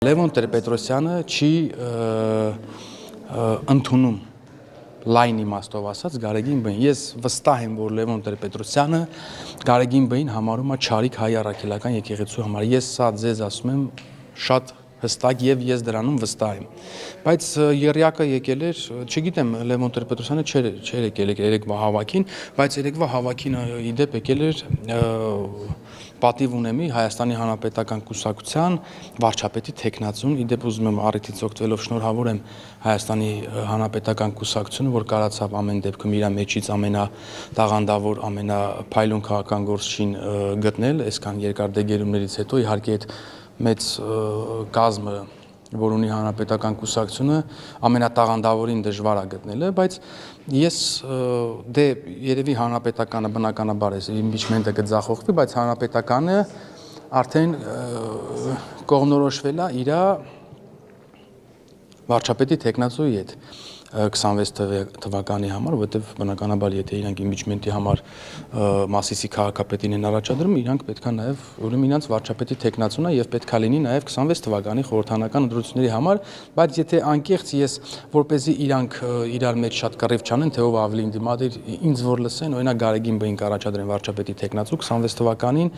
Լևոն Տեր-Պետրոսյանը չի ընդունում լայն իմաստով ասած Գարեգին Բ-ին։ Ես վստահ եմ, որ Լևոն Տեր-Պետրոսյանը Գարեգին Բ-ին համարում է չարիք հայ առաքելական եկեղեցու համար։ Ես սա ձեզ ասում եմ շատ հստակ եւ ես դրանում վստահ եմ։ Բայց երյակը եկել էր, չգիտեմ, Լևոն Տեր-Պետրոսյանը չէր եկել երեկվա հավաքին, բայց երեկվա հավաքին իդեպ եկել էր պատիվ ունեմի Հայաստանի Հանրապետական կուսակցության վարչապետի թեկնածուն, իդեպ ուզում եմ առիթից օգտվելով շնորհավորեմ Հայաստանի Հանրապետական կուսակցությունը, որ կարացավ ամեն դեպքում իր մեջից ամենատաղանդավոր, ամենափայլուն քաղաքական գործչին գտնել, այսքան երկար դեգերումներից հետո իհարկե այդ մեծ կազմը, որ ունի Հանրապետական կուսակցությունը, ամենատաղանդավորին դժվար է գտնելը, բայց ես դե երևի Հանրապետականը բնականաբար է իմպիչմենտը կձախողվի, բայց Հանրապետականը արդեն կողմնորոշվել է իր վարչապետի թեկնածուի հետ 26 թվականի համար, որովհետև բնականաբար եթե իրանք իմպիչմենտի համար Մասիսի քաղաքապետին են առաջադրում, իրանք պետքա նաև ուրեմն իրանք վարչապետի թեկնածուն է եւ պետքա լինի նաև 26 թվականի խորհրդանական ընտրությունների համար, բայց եթե անկեղծ ես որպեսզի իրանք իրար մեջ շատ կռիվ չանեն, թե ով ավելի դիմադիր, ինձ որ լսեն, օրինակ Գարեգին Բ-ին կառաջադրեն վարչապետի թեկնածու 26 թվականին